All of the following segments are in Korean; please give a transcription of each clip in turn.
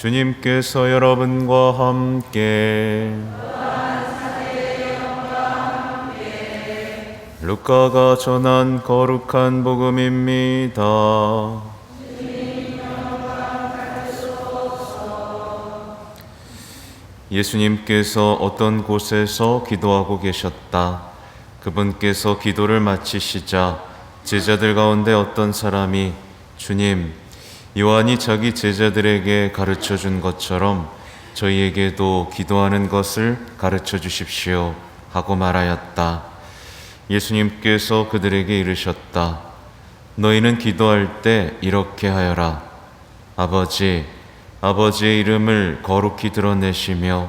주님께서 여러분과 함께 루카가 전한 거룩한 복음입니다. 예수님께서 어떤 곳에서 기도하고 계셨다. 그분께서 기도를 마치시자 제자들 가운데 어떤 사람이 주님, 요한이 자기 제자들에게 가르쳐 준 것처럼 저희에게도 기도하는 것을 가르쳐 주십시오 하고 말하였다. 예수님께서 그들에게 이르셨다. 너희는 기도할 때 이렇게 하여라. 아버지, 아버지의 이름을 거룩히 드러내시며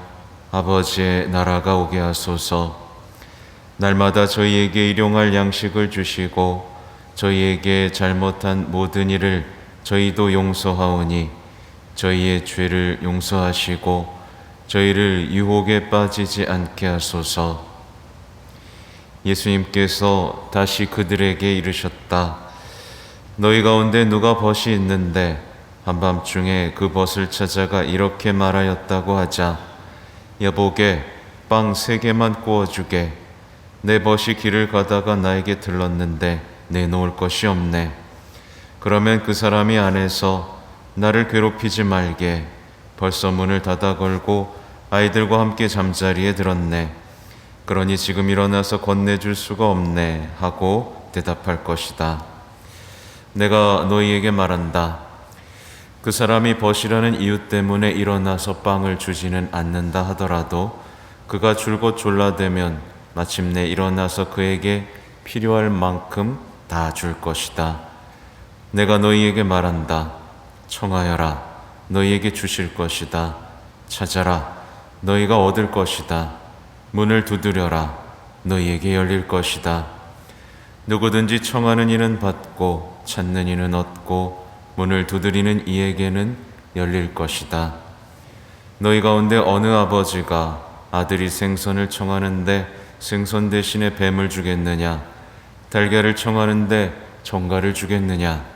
아버지의 나라가 오게 하소서. 날마다 저희에게 일용할 양식을 주시고 저희에게 잘못한 모든 일을 저희도 용서하오니 저희의 죄를 용서하시고 저희를 유혹에 빠지지 않게 하소서. 예수님께서 다시 그들에게 이르셨다. 너희 가운데 누가 벗이 있는데 한밤중에 그 벗을 찾아가 이렇게 말하였다고 하자. 여보게, 빵 3개만 구워주게. 내 벗이 길을 가다가 나에게 들렀는데 내놓을 것이 없네. 그러면 그 사람이 안에서 나를 괴롭히지 말게. 벌써 문을 닫아 걸고 아이들과 함께 잠자리에 들었네. 그러니 지금 일어나서 건네줄 수가 없네 하고 대답할 것이다. 내가 너희에게 말한다. 그 사람이 벗이라는 이유 때문에 일어나서 빵을 주지는 않는다 하더라도 그가 줄곧 졸라대면 마침내 일어나서 그에게 필요할 만큼 다 줄 것이다. 내가 너희에게 말한다. 청하여라. 너희에게 주실 것이다. 찾아라. 너희가 얻을 것이다. 문을 두드려라. 너희에게 열릴 것이다. 누구든지 청하는 이는 받고 찾는 이는 얻고 문을 두드리는 이에게는 열릴 것이다. 너희 가운데 어느 아버지가 아들이 생선을 청하는데 생선 대신에 뱀을 주겠느냐? 달걀을 청하는데 정갈을 주겠느냐?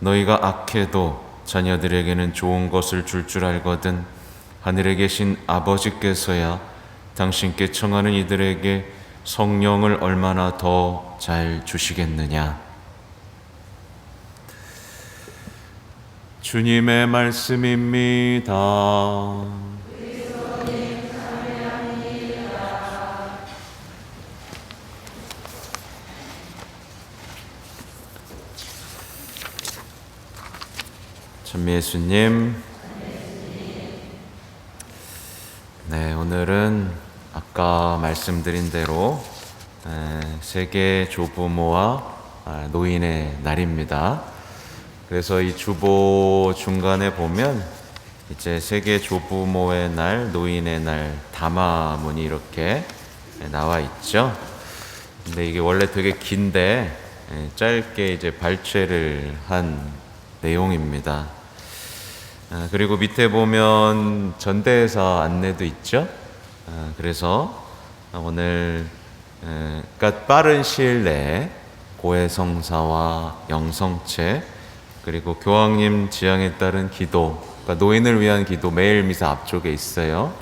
너희가 악해도 자녀들에게는 좋은 것을 줄 알거든 하늘에 계신 아버지께서야 당신께 청하는 이들에게 성령을 얼마나 더 잘 주시겠느냐. 주님의 말씀입니다. 참 예수님, 네, 오늘은 아까 말씀드린 대로 세계 조부모와 노인의 날입니다. 그래서 이 주보 중간에 보면 이제 세계 조부모의 날, 노인의 날 담화문이 이렇게 나와 있죠. 근데 이게 원래 되게 긴데 짧게 이제 발췌를 한 내용입니다. 그리고 밑에 보면 전대사 안내도 있죠. 그래서 오늘 그러니까 빠른 시일 내에 고해성사와 영성체 그리고 교황님 지향에 따른 기도, 그러니까 노인을 위한 기도 매일 미사 앞쪽에 있어요.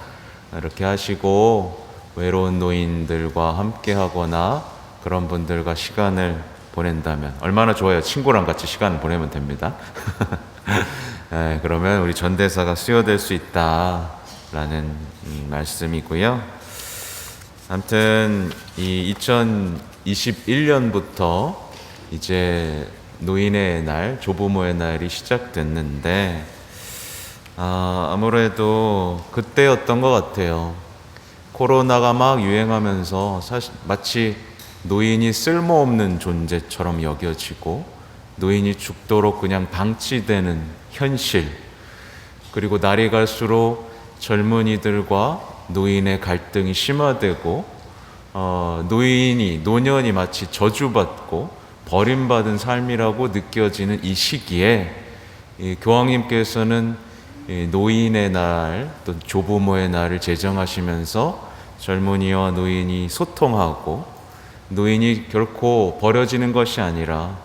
이렇게 하시고 외로운 노인들과 함께 하거나 그런 분들과 시간을 보낸다면 얼마나 좋아요. 친구랑 같이 시간을 보내면 됩니다. 네, 그러면 우리 전대사가 수여될 수 있다라는 말씀이고요. 아무튼 이 2021년부터 이제 노인의 날, 조부모의 날이 시작됐는데 아무래도 그때였던 것 같아요. 코로나가 막 유행하면서 사실 마치 노인이 쓸모없는 존재처럼 여겨지고 노인이 죽도록 그냥 방치되는 현실, 그리고 날이 갈수록 젊은이들과 노인의 갈등이 심화되고 노년이 마치 저주받고 버림받은 삶이라고 느껴지는 이 시기에 이 교황님께서는 노인의 날, 또 조부모의 날을 제정하시면서 젊은이와 노인이 소통하고 노인이 결코 버려지는 것이 아니라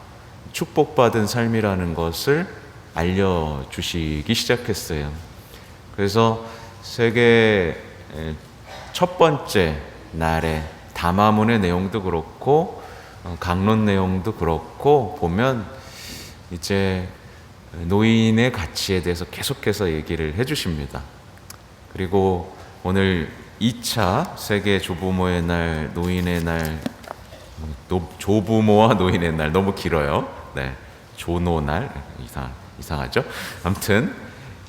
축복받은 삶이라는 것을 알려주시기 시작했어요. 그래서 세계 첫 번째 날에 담화문의 내용도 그렇고 강론 내용도 그렇고 보면 이제 노인의 가치에 대해서 계속해서 얘기를 해주십니다. 그리고 오늘 2차 세계 조부모의 날, 노인의 날, 조부모와 노인의 날 너무 길어요. 네, 조노날 이상하죠? 아무튼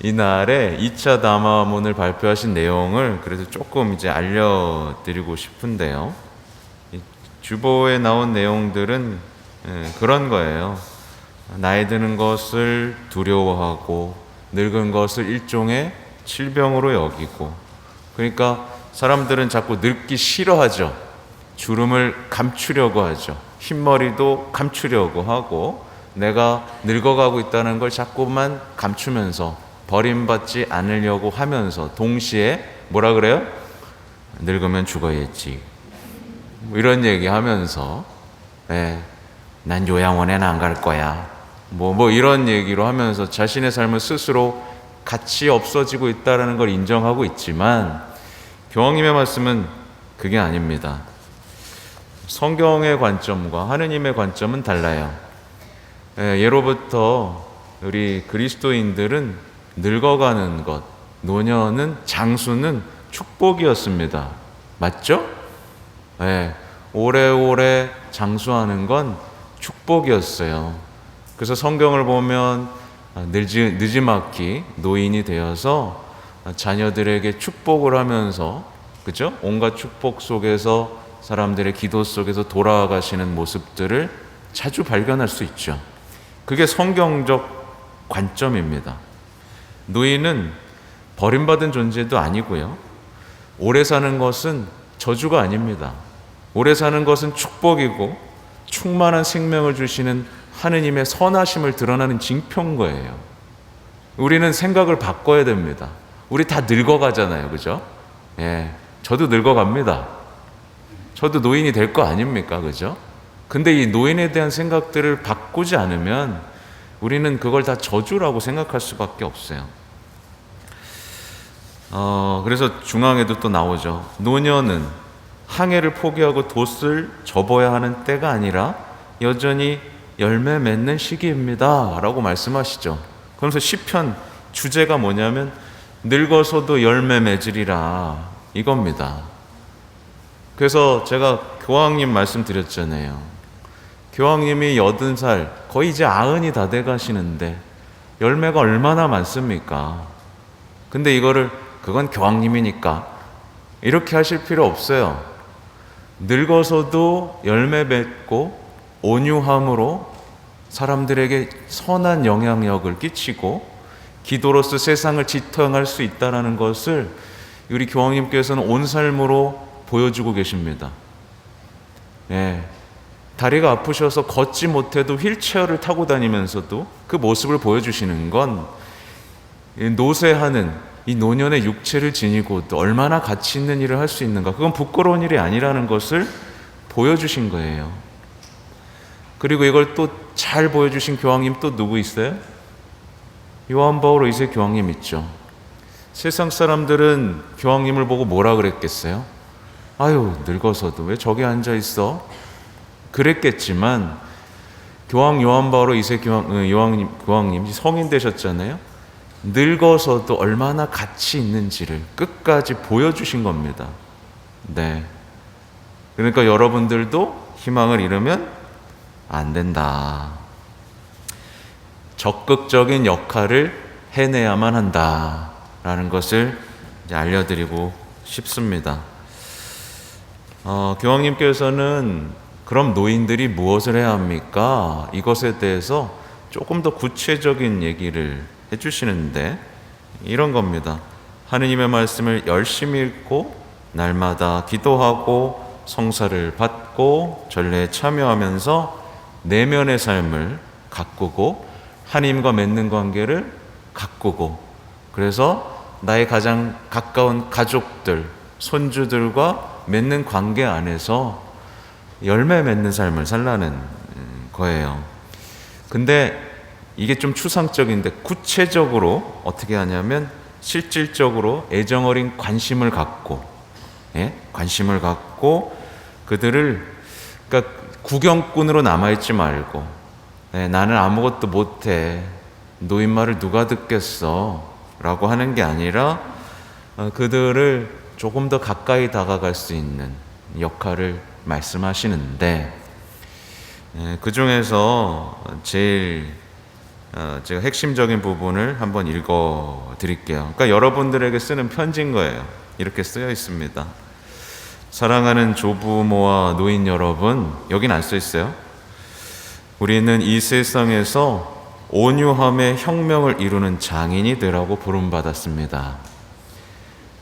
이 날에 2차 담화문을 발표하신 내용을 그래도 조금 이제 알려드리고 싶은데요. 이 주보에 나온 내용들은 그런 거예요. 나이 드는 것을 두려워하고 늙은 것을 일종의 질병으로 여기고, 그러니까 사람들은 자꾸 늙기 싫어하죠. 주름을 감추려고 하죠. 흰머리도 감추려고 하고 내가 늙어가고 있다는 걸 자꾸만 감추면서 버림받지 않으려고 하면서 동시에 뭐라 그래요? 늙으면 죽어야지. 뭐 이런 얘기하면서 난 요양원에는 안 갈 거야. 뭐 이런 얘기로 하면서 자신의 삶을 스스로 가치 없어지고 있다는 걸 인정하고 있지만 교황님의 말씀은 그게 아닙니다. 성경의 관점과 하느님의 관점은 달라요. 예로부터 우리 그리스도인들은 늙어가는 것, 노년은 장수는 축복이었습니다. 맞죠? 오래오래 장수하는 건 축복이었어요. 그래서 성경을 보면 느지막이 노인이 되어서 자녀들에게 축복을 하면서, 그죠? 온갖 축복 속에서 사람들의 기도 속에서 돌아가시는 모습들을 자주 발견할 수 있죠. 그게 성경적 관점입니다. 노인은 버림받은 존재도 아니고요. 오래 사는 것은 저주가 아닙니다. 오래 사는 것은 축복이고 충만한 생명을 주시는 하느님의 선하심을 드러나는 징표인 거예요. 우리는 생각을 바꿔야 됩니다. 우리 다 늙어가잖아요. 그죠? 저도 늙어갑니다. 저도 노인이 될 거 아닙니까? 그죠? 근데 이 노인에 대한 생각들을 바꾸지 않으면 우리는 그걸 다 저주라고 생각할 수밖에 없어요. 그래서 중앙에도 또 나오죠. 노년은 항해를 포기하고 돛을 접어야 하는 때가 아니라 여전히 열매 맺는 시기입니다 라고 말씀하시죠. 그러면서 시편 주제가 뭐냐면 늙어서도 열매 맺으리라 이겁니다. 그래서 제가 교황님 말씀드렸잖아요. 교황님이 80살 거의 이제 90이 다 돼 가시는데 열매가 얼마나 많습니까? 근데 그건 교황님이니까 이렇게 하실 필요 없어요. 늙어서도 열매 맺고 온유함으로 사람들에게 선한 영향력을 끼치고 기도로서 세상을 지탱할 수 있다는 것을 우리 교황님께서는 온 삶으로 보여주고 계십니다. 다리가 아프셔서 걷지 못해도 휠체어를 타고 다니면서도 그 모습을 보여주시는 건 노쇠하는 이 노년의 육체를 지니고도 얼마나 가치 있는 일을 할 수 있는가, 그건 부끄러운 일이 아니라는 것을 보여주신 거예요. 그리고 이걸 또 잘 보여주신 교황님 또 누구 있어요? 요한 바올 2세 교황님 있죠. 세상 사람들은 교황님을 보고 뭐라 그랬겠어요? 아유, 늙어서도 왜 저기 앉아 있어? 그랬겠지만 교황 요한 바올 2세 교황님 성인 되셨잖아요. 늙어서도 얼마나 가치 있는지를 끝까지 보여주신 겁니다. 그러니까 여러분들도 희망을 잃으면 안 된다. 적극적인 역할을 해내야만 한다라는 것을 이제 알려드리고 싶습니다. 교황님께서는 그럼 노인들이 무엇을 해야 합니까? 이것에 대해서 조금 더 구체적인 얘기를 해주시는데 이런 겁니다. 하느님의 말씀을 열심히 읽고 날마다 기도하고 성사를 받고 전례에 참여하면서 내면의 삶을 가꾸고 하나님과 맺는 관계를 가꾸고, 그래서 나의 가장 가까운 가족들, 손주들과 맺는 관계 안에서 열매 맺는 삶을 살라는 거예요. 근데 이게 좀 추상적인데 구체적으로 어떻게 하냐면 실질적으로 애정어린 관심을 갖고, 관심을 갖고 그들을, 그러니까 구경꾼으로 남아있지 말고, 나는 아무것도 못해, 노인 말을 누가 듣겠어 라고 하는 게 아니라 그들을 조금 더 가까이 다가갈 수 있는 역할을 말씀하시는데, 그 중에서 제일 제가 핵심적인 부분을 한번 읽어 드릴게요. 그러니까 여러분들에게 쓰는 편지인 거예요. 이렇게 쓰여 있습니다. 사랑하는 조부모와 노인 여러분, 여긴 안 써 있어요. 우리는 이 세상에서 온유함의 혁명을 이루는 장인이 되라고 부름받았습니다.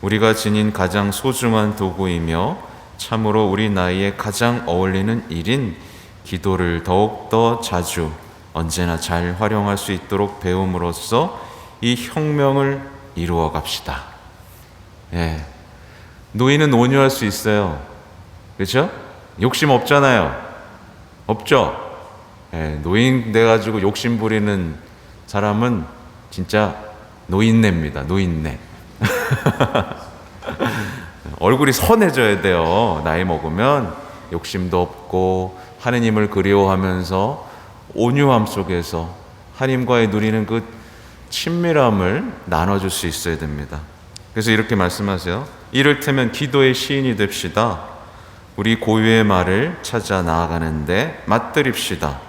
우리가 지닌 가장 소중한 도구이며 참으로 우리 나이에 가장 어울리는 일인 기도를 더욱더 자주 언제나 잘 활용할 수 있도록 배움으로써 이 혁명을 이루어 갑시다. 노인은 온유할 수 있어요. 그렇죠? 욕심 없잖아요. 없죠? 노인 돼가지고 욕심 부리는 사람은 진짜 노인네입니다. 노인네. 얼굴이 선해져야 돼요. 나이 먹으면 욕심도 없고 하느님을 그리워하면서 온유함 속에서 하나님과의 누리는 그 친밀함을 나눠줄 수 있어야 됩니다. 그래서 이렇게 말씀하세요. 이를테면 기도의 시인이 됩시다. 우리 고유의 말을 찾아 나아가는데 맞들입시다.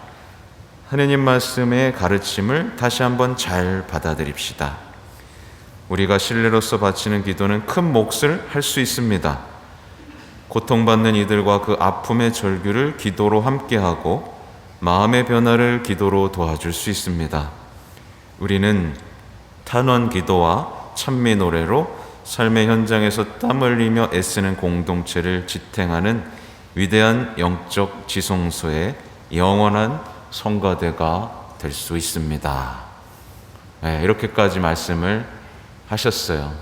하느님 말씀의 가르침을 다시 한번 잘 받아들입시다. 우리가 신뢰로서 바치는 기도는 큰 몫을 할 수 있습니다. 고통받는 이들과 그 아픔의 절규를 기도로 함께하고 마음의 변화를 기도로 도와줄 수 있습니다. 우리는 탄원 기도와 찬미 노래로 삶의 현장에서 땀 흘리며 애쓰는 공동체를 지탱하는 위대한 영적 지성소의 영원한 성가대가 될 수 있습니다. 이렇게까지 말씀을 하셨어요.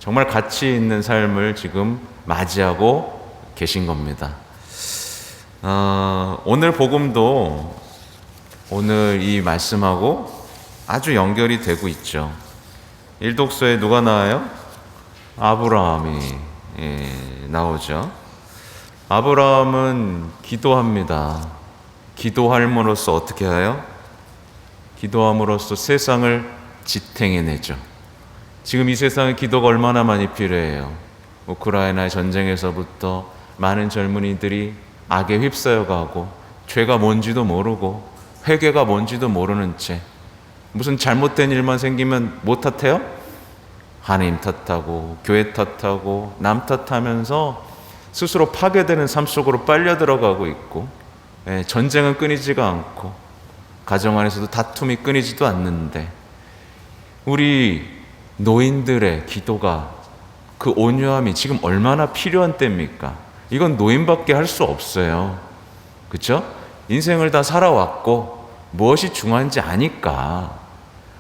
정말 가치 있는 삶을 지금 맞이하고 계신 겁니다. 오늘 복음도 오늘 이 말씀하고 아주 연결이 되고 있죠. 일독서에 누가 나와요? 아브라함이 나오죠. 아브라함은 기도합니다. 기도함으로써 어떻게 해요? 기도함으로써 세상을 지탱해내죠. 지금 이 세상에 기도가 얼마나 많이 필요해요. 우크라이나의 전쟁에서부터 많은 젊은이들이 악에 휩싸여가고 죄가 뭔지도 모르고 회개가 뭔지도 모르는 채 무슨 잘못된 일만 생기면 뭐 탓해요? 하나님 탓하고 교회 탓하고 남 탓하면서 스스로 파괴되는 삶 속으로 빨려 들어가고 있고, 전쟁은 끊이지가 않고 가정 안에서도 다툼이 끊이지도 않는데, 우리 노인들의 기도가, 그 온유함이 지금 얼마나 필요한 때입니까? 이건 노인밖에 할 수 없어요. 그렇죠? 인생을 다 살아왔고 무엇이 중요한지 아니까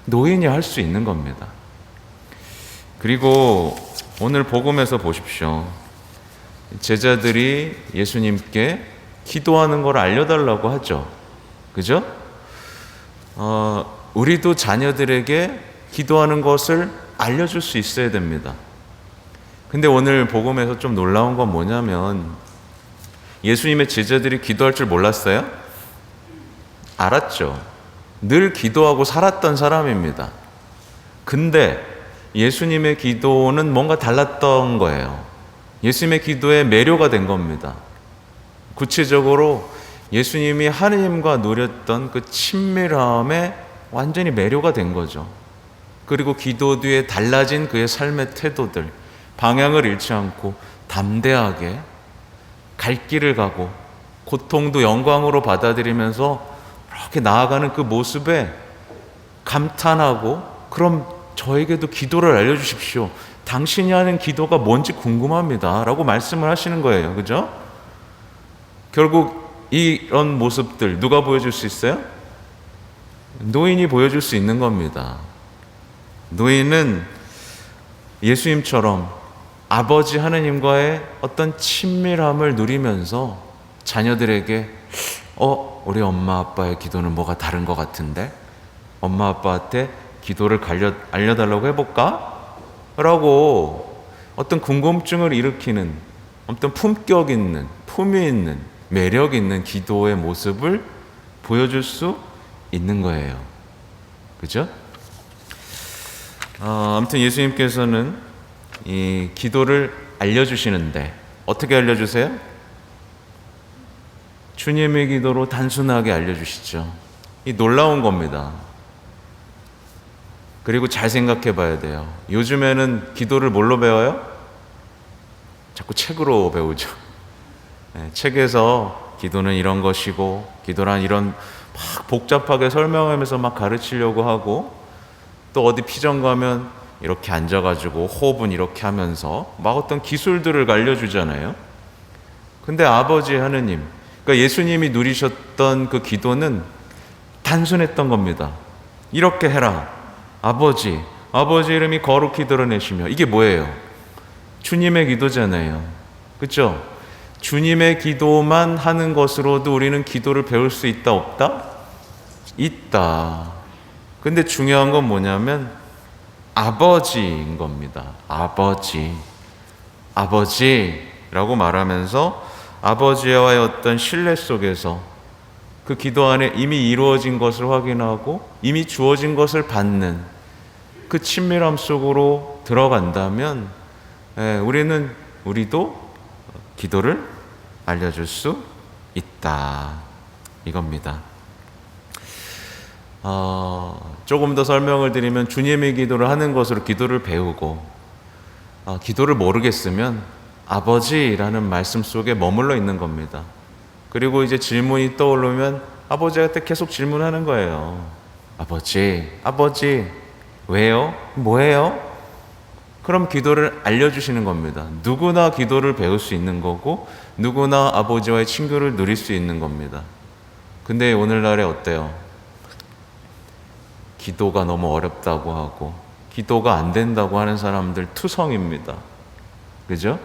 노인이 할 수 있는 겁니다. 그리고 오늘 복음에서 보십시오. 제자들이 예수님께 기도하는 걸 알려달라고 하죠. 그죠? 우리도 자녀들에게 기도하는 것을 알려줄 수 있어야 됩니다. 근데 오늘 복음에서 좀 놀라운 건 뭐냐면, 예수님의 제자들이 기도할 줄 몰랐어요? 알았죠. 늘 기도하고 살았던 사람입니다. 근데 예수님의 기도는 뭔가 달랐던 거예요. 예수님의 기도에 매료가 된 겁니다. 구체적으로 예수님이 하느님과 누렸던 그 친밀함에 완전히 매료가 된 거죠. 그리고 기도 뒤에 달라진 그의 삶의 태도들, 방향을 잃지 않고 담대하게 갈 길을 가고 고통도 영광으로 받아들이면서 이렇게 나아가는 그 모습에 감탄하고, 그럼 저에게도 기도를 알려주십시오. 당신이 하는 기도가 뭔지 궁금합니다. 라고 말씀을 하시는 거예요. 그죠? 결국 이런 모습들 누가 보여줄 수 있어요? 노인이 보여줄 수 있는 겁니다. 노인은 예수님처럼 아버지 하느님과의 어떤 친밀함을 누리면서 자녀들에게 우리 엄마 아빠의 기도는 뭐가 다른 것 같은데? 엄마 아빠한테 기도를 알려달라고 해볼까? 라고 어떤 궁금증을 일으키는 어떤 품격 있는, 품위 있는, 매력 있는 기도의 모습을 보여줄 수 있는 거예요. 그죠? 아무튼 예수님께서는 이 기도를 알려주시는데 어떻게 알려주세요? 주님의 기도로 단순하게 알려주시죠. 이 놀라운 겁니다. 그리고 잘 생각해 봐야 돼요. 요즘에는 기도를 뭘로 배워요? 자꾸 책으로 배우죠. 책에서 기도는 이런 것이고 기도란 이런 막 복잡하게 설명하면서 막 가르치려고 하고, 또 어디 피정 가면 이렇게 앉아가지고 호흡은 이렇게 하면서 막 어떤 기술들을 알려주잖아요. 근데 아버지 하느님, 그러니까 예수님이 누리셨던 그 기도는 단순했던 겁니다. 이렇게 해라. 아버지 이름이 거룩히 드러내시며. 이게 뭐예요? 주님의 기도잖아요. 그렇죠? 주님의 기도만 하는 것으로도 우리는 기도를 배울 수 있다 없다? 있다. 근데 중요한 건 뭐냐면 아버지인 겁니다. 아버지라고 말하면서 아버지와의 어떤 신뢰 속에서 그 기도 안에 이미 이루어진 것을 확인하고 이미 주어진 것을 받는 그 친밀함 속으로 들어간다면 우리도 기도를 알려줄 수 있다, 이겁니다. 조금 더 설명을 드리면 주님의 기도를 하는 것으로 기도를 배우고, 기도를 모르겠으면 아버지라는 말씀 속에 머물러 있는 겁니다. 그리고 이제 질문이 떠오르면 아버지한테 계속 질문하는 거예요. 아버지, 왜요? 뭐예요? 그럼 기도를 알려주시는 겁니다. 누구나 기도를 배울 수 있는 거고 누구나 아버지와의 친교를 누릴 수 있는 겁니다. 근데 오늘날에 어때요? 기도가 너무 어렵다고 하고 기도가 안 된다고 하는 사람들 투성입니다. 그죠?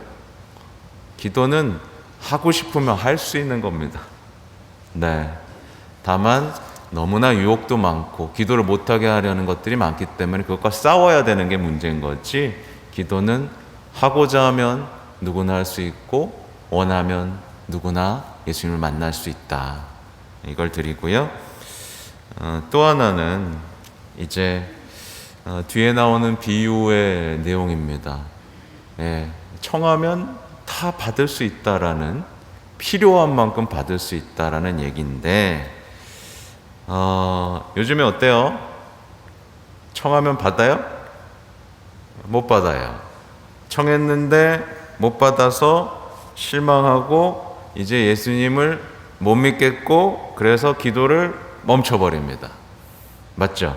기도는 하고 싶으면 할 수 있는 겁니다. 네. 다만 너무나 유혹도 많고 기도를 못하게 하려는 것들이 많기 때문에 그것과 싸워야 되는 게 문제인 거지, 기도는 하고자 하면 누구나 할 수 있고 원하면 누구나 예수님을 만날 수 있다, 이걸 드리고요. 또 하나는 이제 뒤에 나오는 비유의 내용입니다. 청하면 다 받을 수 있다라는, 필요한 만큼 받을 수 있다라는 얘기인데, 요즘에 어때요? 청하면 받아요? 못 받아요. 청했는데 못 받아서 실망하고 이제 예수님을 못 믿겠고 그래서 기도를 멈춰버립니다. 맞죠?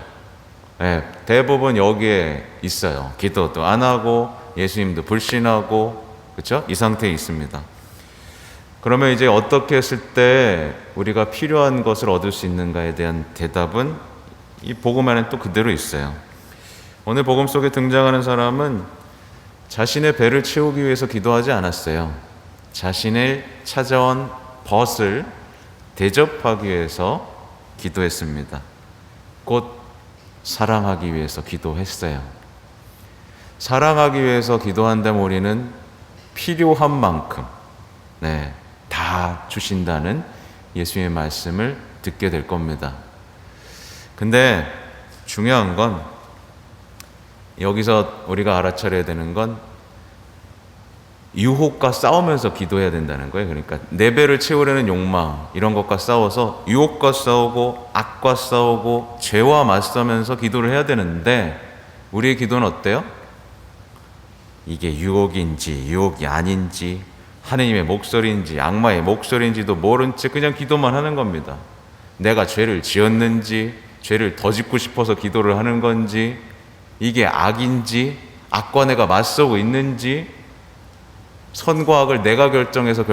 대부분 여기에 있어요. 기도도 안 하고 예수님도 불신하고, 그렇죠? 이 상태에 있습니다. 그러면 이제 어떻게 했을 때 우리가 필요한 것을 얻을 수 있는가에 대한 대답은 이 복음 안에 또 그대로 있어요. 오늘 복음 속에 등장하는 사람은 자신의 배를 채우기 위해서 기도하지 않았어요. 자신을 찾아온 벗을 대접하기 위해서 기도했습니다. 곧 사랑하기 위해서 기도했어요. 사랑하기 위해서 기도한다면 우리는 필요한 만큼 다 주신다는 예수님의 말씀을 듣게 될 겁니다. 근데 중요한 건 여기서 우리가 알아차려야 되는 건 유혹과 싸우면서 기도해야 된다는 거예요. 그러니까 내 배를 채우려는 욕망, 이런 것과 싸워서 유혹과 싸우고 악과 싸우고 죄와 맞서면서 기도를 해야 되는데, 우리의 기도는 어때요? 이게 유혹인지 유혹이 아닌지, 하느님의 목소리인지 악마의 목소리인지도 모른 채 그냥 기도만 하는 겁니다. 내가 죄를 지었는지, 죄를 더 짓고 싶어서 기도를 하는 건지, 이게 악인지, 악과 내가 맞서고 있는지, 선과 악을 내가 결정해서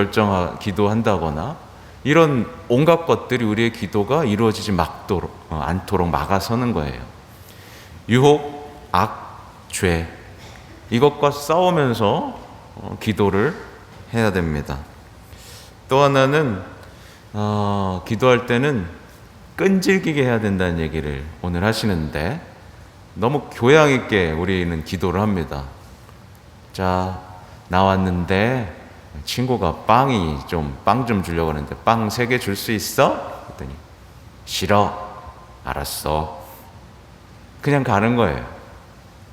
기도한다거나, 이런 온갖 것들이 우리의 기도가 이루어지지 않도록 막아서는 거예요. 유혹, 악, 죄, 이것과 싸우면서 기도를 해야 됩니다. 또 하나는 기도할 때는 끈질기게 해야 된다는 얘기를 오늘 하시는데, 너무 교양 있게 우리는 기도를 합니다. 자, 나왔는데 친구가 빵 좀 주려고 하는데 빵 3개 줄 수 있어? 그랬더니 싫어. 알았어. 그냥 가는 거예요.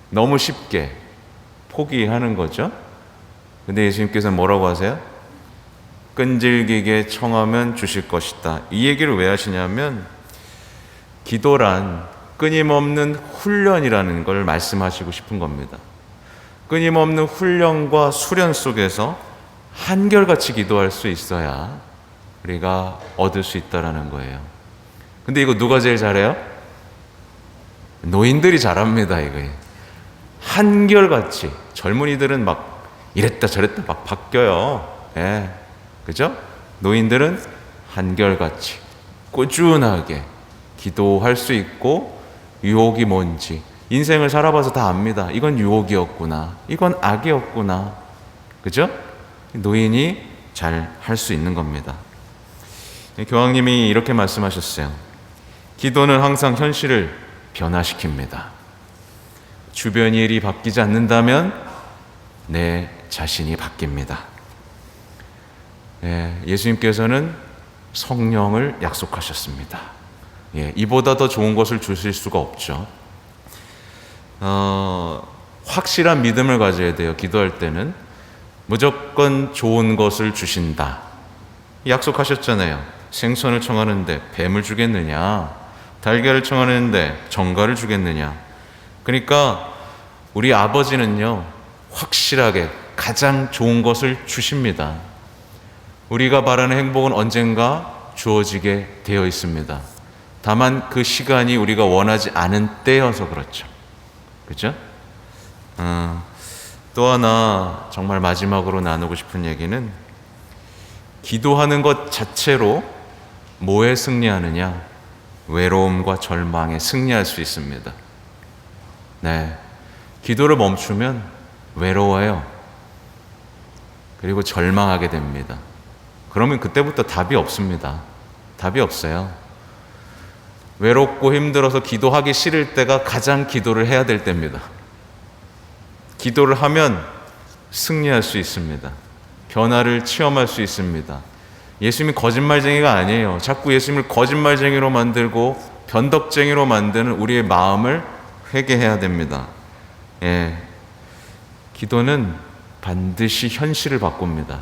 너무 쉽게 포기하는 거죠. 근데 예수님께서는 뭐라고 하세요? 끈질기게 청하면 주실 것이다. 이 얘기를 왜 하시냐면 기도란 끊임없는 훈련이라는 걸 말씀하시고 싶은 겁니다. 끊임없는 훈련과 수련 속에서 한결같이 기도할 수 있어야 우리가 얻을 수 있다라는 거예요. 근데 이거 누가 제일 잘해요? 노인들이 잘합니다. 이거 한결같이. 젊은이들은 막 이랬다 저랬다 막 바뀌어요. 예, 그죠? 노인들은 한결같이 꾸준하게 기도할 수 있고, 유혹이 뭔지 인생을 살아봐서 다 압니다. 이건 유혹이었구나, 이건 악이었구나. 그죠? 노인이 잘 할 수 있는 겁니다. 교황님이 이렇게 말씀하셨어요. 기도는 항상 현실을 변화시킵니다. 주변 일이 바뀌지 않는다면 내 자신이 바뀝니다. 예수님께서는 성령을 약속하셨습니다. 이보다 더 좋은 것을 주실 수가 없죠. 확실한 믿음을 가져야 돼요. 기도할 때는 무조건 좋은 것을 주신다. 약속하셨잖아요. 생선을 청하는데 뱀을 주겠느냐, 달걀을 청하는데 정갈을 주겠느냐. 그러니까 우리 아버지는요, 확실하게 가장 좋은 것을 주십니다. 우리가 바라는 행복은 언젠가 주어지게 되어 있습니다. 다만 그 시간이 우리가 원하지 않은 때여서 그렇죠. 그죠? 또 하나 정말 마지막으로 나누고 싶은 얘기는, 기도하는 것 자체로 뭐에 승리하느냐? 외로움과 절망에 승리할 수 있습니다. 기도를 멈추면 외로워요. 그리고 절망하게 됩니다. 그러면 그때부터 답이 없습니다. 답이 없어요. 외롭고 힘들어서 기도하기 싫을 때가 가장 기도를 해야 될 때입니다. 기도를 하면 승리할 수 있습니다. 변화를 체험할 수 있습니다. 예수님이 거짓말쟁이가 아니에요. 자꾸 예수님을 거짓말쟁이로 만들고 변덕쟁이로 만드는 우리의 마음을 회개해야 됩니다. 기도는 반드시 현실을 바꿉니다.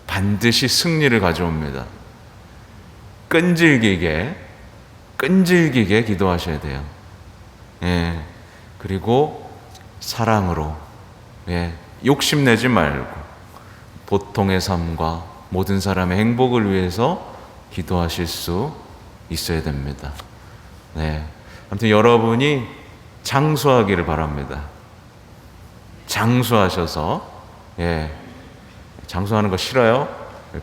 반드시 승리를 가져옵니다. 끈질기게 기도하셔야 돼요. 그리고 사랑으로, 욕심내지 말고 보통의 삶과 모든 사람의 행복을 위해서 기도하실 수 있어야 됩니다. 아무튼 여러분이 장수하기를 바랍니다. 장수하셔서, 장수하는 거 싫어요?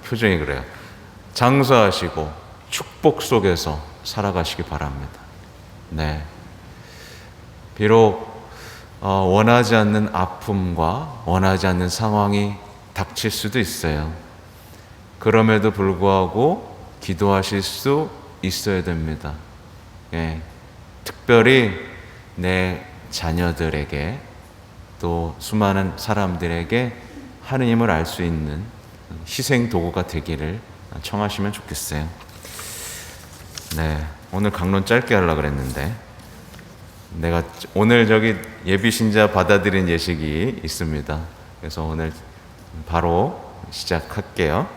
표정이 그래요. 장수하시고 축복 속에서 살아가시기 바랍니다. 비록 원하지 않는 아픔과 원하지 않는 상황이 닥칠 수도 있어요. 그럼에도 불구하고 기도하실 수 있어야 됩니다. 특별히 내 자녀들에게, 또 수많은 사람들에게 하느님을 알 수 있는 희생 도구가 되기를 청하시면 좋겠어요. 오늘 강론 짧게 하려고 그랬는데, 내가 오늘 저기 예비신자 받아들인 예식이 있습니다. 그래서 오늘 바로 시작할게요.